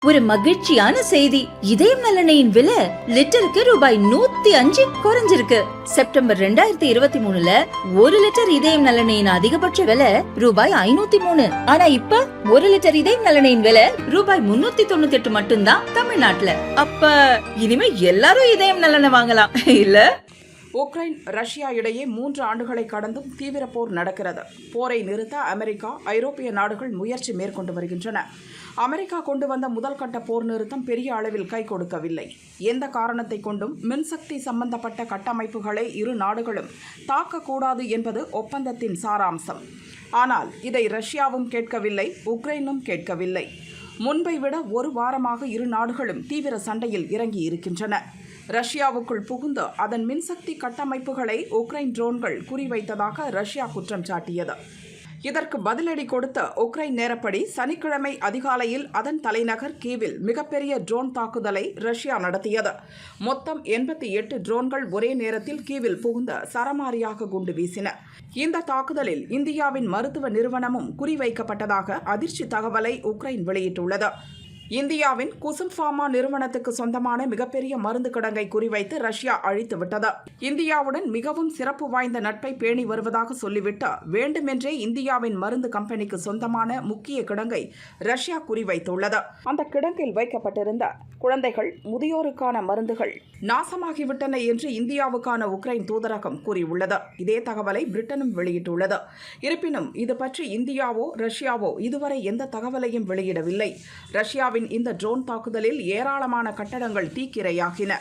ஒரு மகிழ்ச்சியான செய்தி. இதயம் நலனையின் விலை லிட்டருக்கு ரூபாய் 105 குறைஞ்சிருக்கு. செப்டம்பர் 2023ல 1 லிட்டர் இதயம் நலனையின் அதிகபட்ச விலை ரூபாய் 503. ஆனா இப்ப 1 லிட்டர் இதயம் நலனையின் விலை ரூபாய் 398 மட்டும்தான் தமிழ்நாட்டுல. அப்ப இனிமே எல்லாரும் இதயம் நலனை வாங்கலாம் இல்ல? உக்ரைன் ரஷ்யா இடையே 3 ஆண்டுகளை கடந்தும் தீவிர போர் நடக்கிறது. போரை நிறுத்த அமெரிக்கா, ஐரோப்பிய நாடுகள் முயற்சி மேற்கொண்டு வருகின்றன. அமெரிக்கா கொண்டு வந்த முதல் கட்ட போர் நிறுத்தம் பெரிய அளவில் கை கொடுக்கவில்லை. எந்த காரணத்தை கொண்டும் மின்சக்தி சம்பந்தப்பட்ட கட்டமைப்புகளை இரு நாடுகளும் தாக்கக்கூடாது என்பது ஒப்பந்தத்தின் சாராம்சம். ஆனால் இதை ரஷ்யாவும் கேட்கவில்லை, உக்ரைனும் கேட்கவில்லை. முன்பை விட ஒரு வாரமாக இரு நாடுகளும் தீவிர சண்டையில் இறங்கி இருக்கின்றன. ரஷ்யாவுக்குள் புகுந்து அதன் மின்சக்தி கட்டமைப்புகளை உக்ரைன் ட்ரோன்கள் குறிவைத்ததாக ரஷ்யா குற்றம் சாட்டியது. இதற்கு பதிலடி கொடுத்த உக்ரைன் நேரப்படி சனிக்கிழமை அதிகாலையில் அதன் தலைநகர் கீவில் மிகப்பெரிய ட்ரோன் தாக்குதலை ரஷ்யா நடத்தியது. மொத்தம் 88 ட்ரோன்கள் ஒரே நேரத்தில் கீவில் புகுந்து சரமாரியாக குண்டு வீசின. இந்த தாக்குதலில் இந்தியாவின் மருத்துவ நிறுவனமும் குறிவைக்கப்பட்டதாக அதிர்ச்சி தகவலை உக்ரைன் வெளியிட்டுள்ளது. இந்தியாவின் குசும் ஃபார்மா நிறுவனத்துக்கு சொந்தமான மிகப்பெரிய மருந்து கிடங்கை குறிவைத்து ரஷ்யா அழித்துவிட்டது. இந்தியாவுடன் மிகவும் சிறப்பு வாய்ந்த நட்பை பேணி வருவதாக சொல்லிவிட்டு வேண்டுமென்றே இந்தியாவின் மருந்து கம்பெனிக்கு சொந்தமான முக்கிய கிடங்கை ரஷ்யா குறிவைத்துள்ளது. அந்த கிடங்கில் வைக்கப்பட்டிருந்த குழந்தைகள், முதியோருக்கான மருந்துகள் நாசமாகிவிட்டன என்று இந்தியாவுக்கான உக்ரைன் தூதரகம் கூறியுள்ளது. இதே தகவலை பிரிட்டனும் வெளியிட்டுள்ளது. இருப்பினும் இது பற்றி இந்தியாவோ ரஷ்யாவோ இதுவரை எந்த தகவலையும் வெளியிடவில்லை. ரஷ்யாவின் இந்த ட்ரோன் தாக்குதலில் ஏராளமான கட்டடங்கள் தீக்கிரையாகின.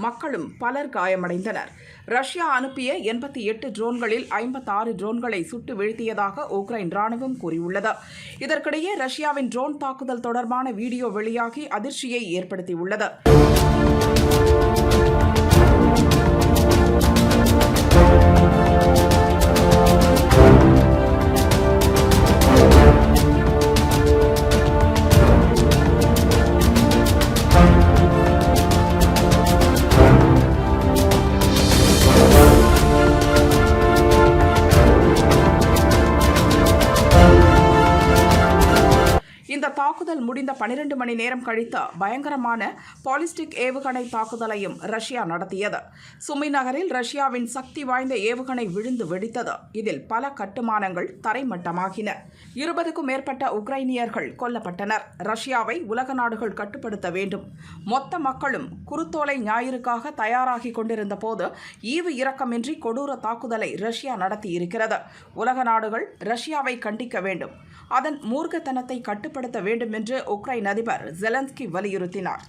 மக்களும் பலர் காயமடைந்தனர். ரஷ்யா அனுப்பிய 88 ட்ரோன்களில் 56 ட்ரோன்களை சுட்டு வீழ்த்தியதாக உக்ரைன் ராணுவம் கூறியுள்ளது. இதற்கிடையே ரஷ்யாவின் ட்ரோன் தாக்குதல் தொடர்பான வீடியோ வெளியாகி அதிர்ச்சியை ஏற்படுத்தியுள்ளது. இந்த தாக்குதல் முடிந்த 12 மணி நேரம் கழித்து பயங்கரமான பாலிஸ்டிக் ஏவுகணை தாக்குதலையும் ரஷ்யா நடத்தியது. சுமி நகரில் ரஷ்யாவின் சக்தி வாய்ந்த ஏவுகணை விழுந்து வெடித்தது. இதில் பல கட்டுமானங்கள் தரைமட்டமாகின. 20க்கும் மேற்பட்ட உக்ரைனியர்கள் கொல்லப்பட்டனர். ரஷ்யாவை உலக நாடுகள் கட்டுப்படுத்த வேண்டும். மொத்த மக்களும் குருத்தோலை ஞாயிறுக்காக தயாராகி கொண்டிருந்த போது ஈவு இரக்கமின்றி கொடூர தாக்குதலை ரஷ்யா நடத்தியிருக்கிறது. உலக நாடுகள் ரஷ்யாவை கண்டிக்க வேண்டும். அதன் மூர்க்கத்தனத்தை கட்டுப்படுத்த வேண்டும் என்று உக்ரைன் அதிபர் ஜெலன்ஸ்கி வலியுறுத்தினார்.